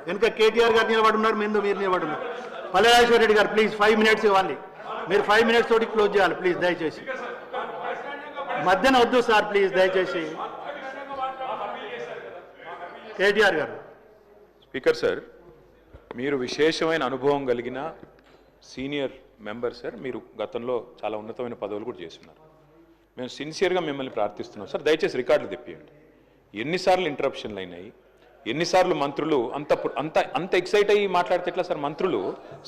వెనుక కేటీఆర్ గారు నిలబడున్నారు, మీరు నిలబడున్నారు. పల్లెరాజేశ్వర రెడ్డి గారు ప్లీజ్ 5 minutes ఇవ్వాలి. మీరు 5 minutes తోటి క్లోజ్ చేయాలి ప్లీజ్ దయచేసి. మధ్యన వద్దు సార్ ప్లీజ్ దయచేసి. కేటీఆర్ గారు. స్పీకర్ సార్, మీరు విశేషమైన అనుభవం కలిగిన సీనియర్ మెంబర్ సార్. మీరు గతంలో చాలా ఉన్నతమైన పదవులు కూడా చేస్తున్నారు. మేము సిన్సియర్గా మిమ్మల్ని ప్రార్థిస్తున్నాం సార్, దయచేసి రికార్డులు తెప్పియండి. ఎన్నిసార్లు ఇంటరప్షన్లు అయినాయి, ఎన్నిసార్లు మంత్రులు అంత అంత అంత ఎక్సైట్ అయ్యి మాట్లాడితే ఎట్లా సార్? మంత్రులు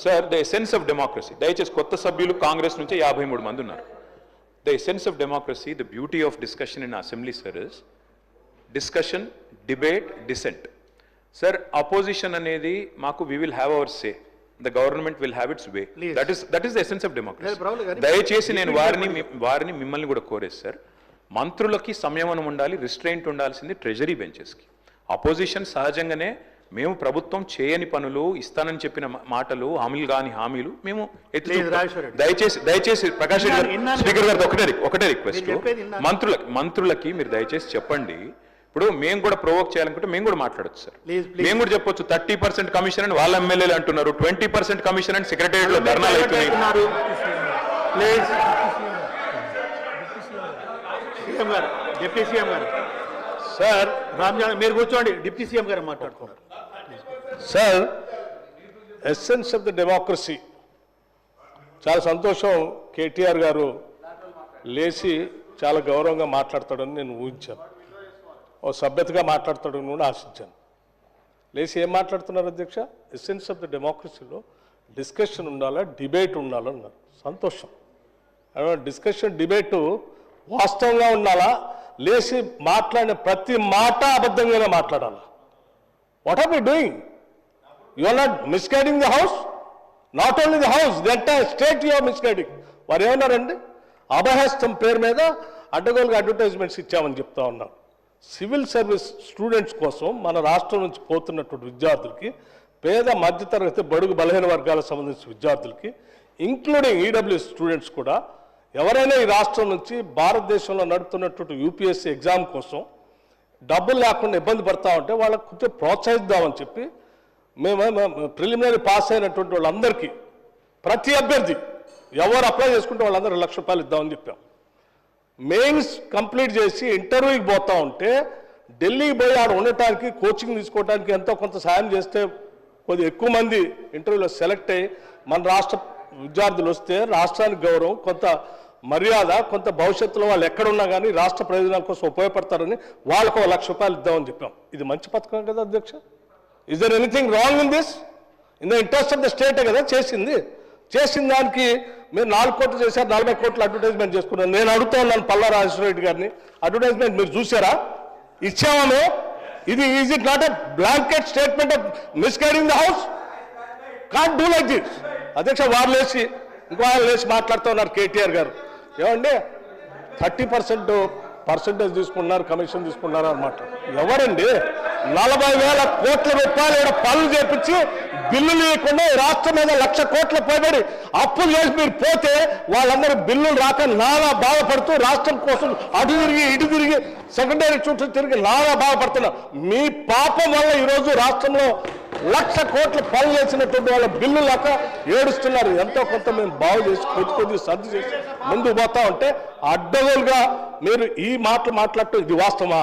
sir, the essence of democracy. దయచేసి కొత్త సభ్యులు కాంగ్రెస్ నుంచి 53 మంది ఉన్నారు. The essence of democracy, the beauty of discussion in assembly sir is discussion, debate, dissent. Sir opposition అనేది మాకు we will have our say, the government will have its way. That is the essence of democracy. దయచేసి నేను వారిని మిమ్మల్ని కూడా కోరేది sir, మంత్రులకి సంయమనం ఉండాలి, రిస్ట్రెయింట్ ఉండాల్సింది ట్రెజరీ బెంచెస్కి. అపోజిషన్ సహజంగానే మేము ప్రభుత్వం చేయని పనులు, ఇస్తానని చెప్పిన మాటలు, హామీలు కాని హామీలు మేము దయచేసి ప్రకాష్ రెడ్డి గారు, స్పీకర్ గారు ఒకటే రిక్వెస్ట్, మంత్రులకి మీరు దయచేసి చెప్పండి. ఇప్పుడు మేము కూడా ప్రొవోక్ చేయాలనుకుంటే మేము కూడా మాట్లాడచ్చు సార్. మేము కూడా చెప్పొచ్చు 30% కమిషన్ అని వాళ్ళ ఎమ్మెల్యేలు అంటున్నారు, 20% కమిషన్ అని సెక్రటేరియట్ లో ధర్నాలు అవుతున్నాయి. డిప్యూటీ సీఎం గారు సార్, రామ్జాన్ మీరు కూర్చోండి, డిప్యూటీ సీఎం గారు మాట్లాడుతున్నారు sir. Essence of the democracy. చాలా సంతోషం, కేటీఆర్ గారు లేచి చాలా గౌరవంగా మాట్లాడతాడని నేను ఊహించాను, ఓ సభ్యతగా మాట్లాడతాడని కూడా ఆశించాను. లేచి ఏం మాట్లాడుతున్నారు అధ్యక్ష? ఎసెన్స్ ఆఫ్ ద డెమోక్రసీలో డిస్కషన్ ఉండాలా, డిబేట్ ఉండాలన్నారు. సంతోషం. డిస్కషన్, డిబేటు వాస్తవంగా ఉండాలా, లేచి మాట్లాడిన ప్రతి మాట అబద్ధంగానే మాట్లాడాలా. What are we doing? You are not misguiding the house, not only the house, the entire state you are misguiding. వారు ఏమన్నారండి? అభయహస్తం పేరు మీద అడ్డగోలుగా అడ్వర్టైజ్మెంట్స్ ఇచ్చామని చెప్తా ఉన్నారు. సివిల్ సర్వీస్ స్టూడెంట్స్ కోసం మన రాష్ట్రం నుంచి పోతున్నటువంటి విద్యార్థులకి, పేద మధ్యతరగతి బడుగు బలహీన వర్గాలకు సంబంధించిన విద్యార్థులకి, ఇంక్లూడింగ్ ఈడబ్ల్యూఎస్ స్టూడెంట్స్ కూడా, ఎవరైనా ఈ రాష్ట్రం నుంచి భారతదేశంలో నడుపుతున్నటువంటి యూపీఎస్సీ ఎగ్జామ్ కోసం డబ్బులు లేకుండా ఇబ్బంది పడతా ఉంటే వాళ్ళకు కొంచెం ప్రోత్సహిద్దామని చెప్పి మేము ప్రిలిమినరీ పాస్ అయినటువంటి వాళ్ళందరికీ, ప్రతి అభ్యర్థి ఎవరు అప్లై చేసుకుంటే వాళ్ళందరూ ₹1,00,000 ఇద్దామని చెప్పాం. మెయిన్స్ కంప్లీట్ చేసి ఇంటర్వ్యూకి పోతా ఉంటే ఢిల్లీకి పోయి ఆడ ఉండటానికి, కోచింగ్ తీసుకోవడానికి ఎంతో కొంత సాయం చేస్తే కొద్దిగా ఎక్కువ మంది ఇంటర్వ్యూలో సెలెక్ట్ అయ్యి మన రాష్ట్ర విద్యార్థులు వస్తే రాష్ట్రానికి గౌరవం, కొంత మర్యాద, కొంత భవిష్యత్తులో వాళ్ళు ఎక్కడున్నా కానీ రాష్ట్ర ప్రయోజనాల కోసం ఉపయోగపడతారని వాళ్ళకు ₹1,00,000 ఇద్దామని చెప్పాం. ఇది మంచి పథకం కదా అధ్యక్ష? Is there anything wrong in this? In the interest of the స్టేటే కదా చేసింది. చేసిన దానికి మీరు 4 కోట్లు చేశారు, 40 కోట్లు అడ్వర్టైజ్మెంట్ చేసుకున్నారు. నేను అడుగుతా ఉన్నాను పల్లారాజేశ్వర రెడ్డి గారిని, అడ్వర్టైజ్మెంట్ మీరు చూసారా? ఇచ్చామో? ఇది is it not a blanket statement of misguiding the house? Can't do like this. అధ్యక్ష, వారు లేచి ఇంకో ఆయన లేచి మాట్లాడుతూ ఉన్నారు కేటీఆర్ గారు. ఏమండి 30% తీసుకున్నారు, కమిషన్ తీసుకున్నారు అన్నమాట. ఎవరండి 40,000 కోట్ల రూపాయలు పనులు చేపించి బిల్లులు ఇవ్వకుండా రాష్ట్రం మీద 1,00,000 కోట్ల పైబడి అప్పులు చేసి మీరు పోతే వాళ్ళందరూ బిల్లులు రాక నానా బాధపడుతూ రాష్ట్రం కోసం అటు తిరిగి ఇటు తిరిగి సెకండరీ చుట్టూ తిరిగి నానా బాధపడుతున్నారు. మీ పాపం వల్ల ఈరోజు రాష్ట్రంలో 1,00,000 కోట్ల పనులు చేసినటువంటి వాళ్ళ బిల్లు లేక ఏడుస్తున్నారు. ఎంతో కొంత మేము బాగు చేసి కొద్ది సర్ది చేసి ముందుకు పోతా ఉంటే అడ్డగోలుగా మీరు ఈ మాటలు మాట్లాడటం ఇది వాస్తవమా?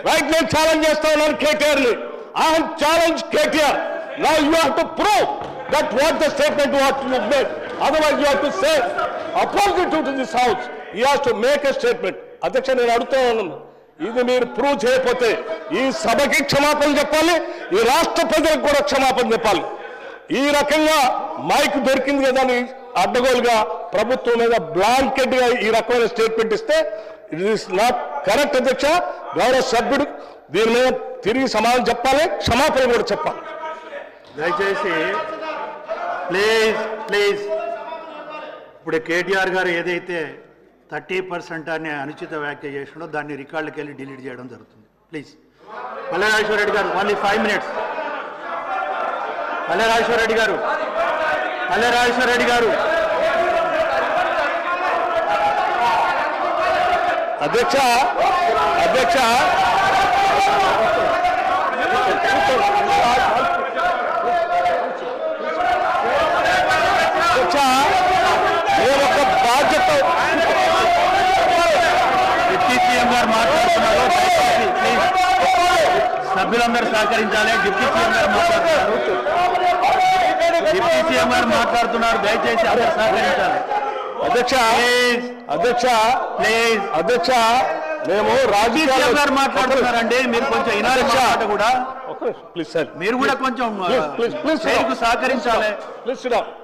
రైట్, నేను ఛాలెంజ్ చేస్తా ఉన్నాను కేటీఆర్ని. I have challenge KTR. Now you have to prove that what the statement what you made. Otherwise you have to say opposite to this house. He has to make a statement. అధ్యక్ష, నేను అడుగుతా ఉన్నాను, ఇది మీరు prove చేయకపోతే ఈ సభకి క్షమాపణ చెప్పాలి, ఈ రాష్ట్ర ప్రజలకు కూడా క్షమాపణ చెప్పాలి. ఈ రకంగా మైక్ దొరికింది కదా అని అడ్డగోలుగా ప్రభుత్వం మీద బ్లాంకెట్ గా ఈ రకమైన స్టేట్మెంట్ ఇస్తే ఇట్ ఈస్ నాట్ కరెక్ట్ అధ్యక్ష. గౌరవ సభ్యుడు దీని మీద తిరిగి సమాధానం చెప్పాలి, క్షమాపణ కూడా చెప్పాలి. దయచేసి ప్లీజ్ ఇప్పుడు కేటీఆర్ గారు ఏదైతే 30% అని అనుచిత వ్యాఖ్య చేసినో దాన్ని రికార్డులకు వెళ్ళి డిలీట్ చేయడం జరుగుతుంది. ప్లీజ్. పల్లెరాజేశ్వర రెడ్డి గారు ఓన్లీ 5 minutes. పల్లెరాజేశ్వర రెడ్డి గారు అధ్యక్ష సభ్యులందరూ సహకరించాలి. డిప్యూటీ సీఎం గారు మాట్లాడుతున్నారు. డిప్యూటీ సీఎం గారు మాట్లాడుతున్నారు. దయచేసి అందరూ సహకరించాలి. అధ్యక్ష అధ్యక్ష మేము సీఎం గారు మాట్లాడుతున్నారండి. మీరు కొంచెం వినాలి మాట కూడా. ప్లీజ్ సార్, మీరు కూడా కొంచెం ప్లీజ్ సహకరించాలి.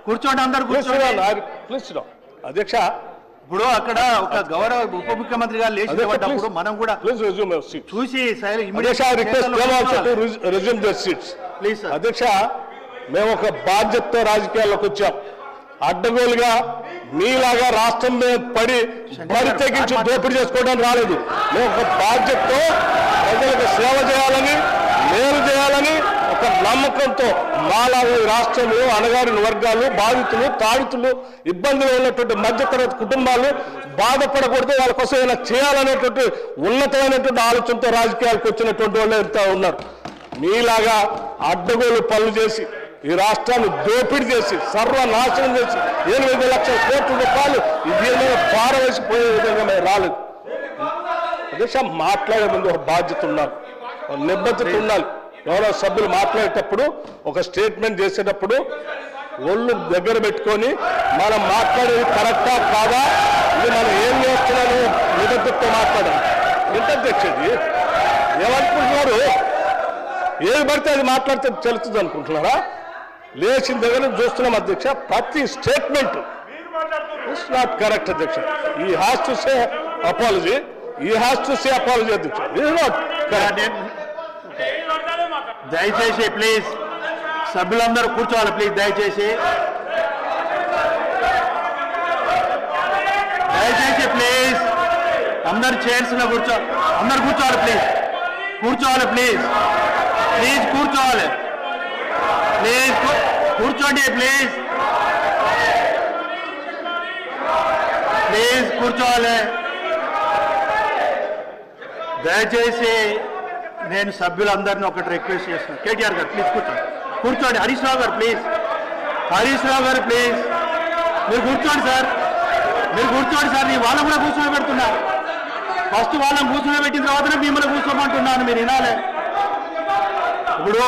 కూర్చోండి, అందరు కూర్చోండి. ప్లీజ్ అధ్యక్ష, ఇప్పుడు అక్కడ ఒక గౌరవ ఉప ముఖ్యమంత్రి గారు లేచి నిలబడ్డప్పుడు మనం కూడా చూసి ప్లీజ్ సార్. అధ్యక్ష, మేము ఒక బాధ్యతతో రాజకీయాల్లోకి వచ్చాం. అడ్డగోలుగా మీలాగా రాష్ట్రం మీద పడి బరి తెగించి దోపిడీ చేసుకోవడానికి రాలేదు. మేము ఒక బాధ్యతతో ప్రజలకు సేవ చేయాలని, మేలు చేయాలని ఒక నమ్మకంతో మాలాగా ఈ రాష్ట్రంలో అణగారిన వర్గాలు, బాధితులు, తాడితులు, ఇబ్బందులు ఉన్నటువంటి మధ్యతరగతి కుటుంబాలు బాధపడకూడదు, వాళ్ళ కోసం ఏమైనా చేయాలనేటువంటి ఉన్నతమైనటువంటి ఆలోచనతో రాజకీయాలకు వచ్చినటువంటి వాళ్ళు ఎంత ఉన్నారు. మీలాగా అడ్డగోలు పనులు చేసి ఈ రాష్ట్రాన్ని దోపిడీ చేసి సర్వనాశనం చేసి 8 లక్షల కోట్ల రూపాయలు దీని మీద పారవేసిపోయే విధంగా మేము రాలేదు. అధ్యక్ష, మాట్లాడే ముందు ఒక బాధ్యత ఉండాలి, నిబద్ధత ఉండాలి. గౌరవ సభ్యులు మాట్లాడేటప్పుడు ఒక స్టేట్మెంట్ చేసేటప్పుడు ఒళ్ళు దగ్గర పెట్టుకొని మనం మాట్లాడేది కరెక్టా కాదా, ఇది మనం ఏం చేస్తున్నాము నిబద్ధతతో మాట్లాడాలి. ఎంత అధ్యక్షది ఏమనుకుంటున్నారు? ఏది పడితే అది మాట్లాడితే తెలుస్తుంది అనుకుంటున్నారా? లేచిన దగ్గర చూస్తున్నాం అధ్యక్ష. ప్రతి స్టేట్మెంట్ ఇట్స్ నాట్ కరెక్ట్ అధ్యక్ష. ఈ హ్యాస్ టు సే అపాలజీ, అధ్యక్ష. It's not correct. దయచేసి ప్లీజ్ సభ్యులందరూ కూర్చోవాలి. ప్లీజ్ దయచేసి ప్లీజ్ అందరు చైర్స్ లో కూర్చోవాలి. అందరు కూర్చోవాలి. ప్లీజ్ కూర్చోవాలి. ప్లీజ్ కూర్చోవాలి. కూర్చోండి. ప్లీజ్ కూర్చోవాలి. దయచేసి నేను సభ్యులందరినీ ఒకటి రిక్వెస్ట్ చేస్తున్నాను. కేటీఆర్ గారు ప్లీజ్ కూర్చోండి. హరీష్ రావు గారు ప్లీజ్ మీరు కూర్చోండి సార్. నేను వాళ్ళని కూడా కూర్చోబెడుతున్నా. ఫస్ట్ వాళ్ళని కూర్చోబెట్టిన తర్వాతనే మిమ్మల్ని కూర్చోమంటున్నాను. మీరు వినాలి. ఇప్పుడు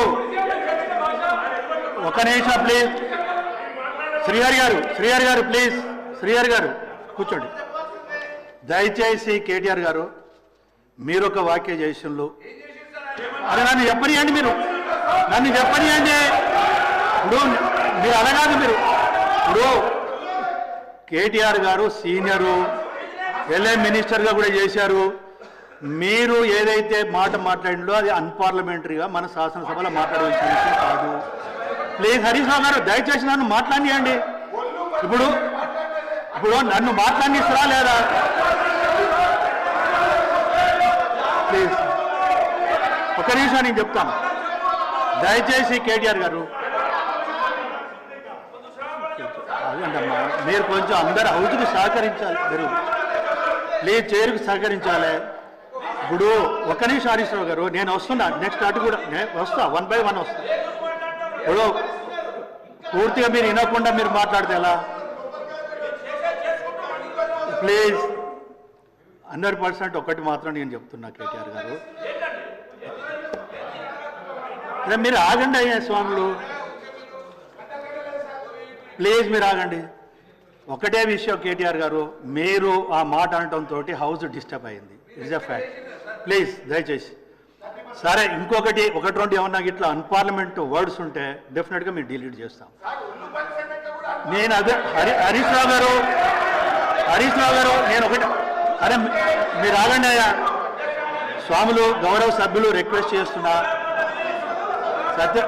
ఒక నిమిషం ప్లీజ్. శ్రీహరి గారు ప్లీజ్. శ్రీహరి గారు కూర్చోండి. దయచేసి కేటీఆర్ గారు మీరు ఒక వాక్య చేసినలు అరే నన్ను చెప్పనియండి. ఇప్పుడు మీరు అనగాదు. ఇప్పుడు కేటీఆర్ గారు సీనియరు, ఎల్ఏ మినిస్టర్గా కూడా చేశారు. మీరు ఏదైతే మాట మాట్లాడిందో అది అన్పార్లమెంటరీగా మన శాసనసభలో మాట్లాడవలసిన విషయం కాదు. ప్లీజ్ హరీష్ రావు గారు దయచేసి నన్ను మాట్లాడియండి. ఇప్పుడు నన్ను మాట్లాడిస్తారా లేదా? ప్లీజ్ ఒక నిమిషం నేను చెప్తాను. దయచేసి కేటీఆర్ గారు అదేంటమ్మా, మీరు కొంచెం అందరు హౌస్కి సహకరించాలి. మీరు ప్లీజ్ చైర్కి సహకరించాలి. ఇప్పుడు ఒక్క నిమిషం హరీష్ రావు గారు, నేను వస్తున్నా. నెక్స్ట్ అటు కూడా వస్తా, 1 by 1 వస్తా. ఇప్పుడు పూర్తిగా మీరు వినకుండా మీరు మాట్లాడితే ఎలా? ప్లీజ్ 100% ఒకటి మాత్రం నేను చెప్తున్నా కేటీఆర్ గారు, అదే మీరు ఆగండి అయ్యా స్వాములు. ప్లీజ్ మీరు ఆగండి. ఒకటే విషయం కేటీఆర్ గారు, మీరు ఆ మాట అనటంతో హౌస్ డిస్టర్బ్ అయింది. It's a fact. ప్లీజ్ దయచేసి. సరే, ఇంకొకటి 1-2 ఏమన్నా ఇట్లా అన్పార్లమెంట్ వర్డ్స్ ఉంటే డెఫినెట్గా మీరు డిలీట్ చేస్తాం. నేను అదే హరీష్ రావు గారు నేను ఒకటి, అరే మీరు ఆగండి అయ్యా స్వాములు, గౌరవ సభ్యులు రిక్వెస్ట్ చేస్తున్నా. సత్య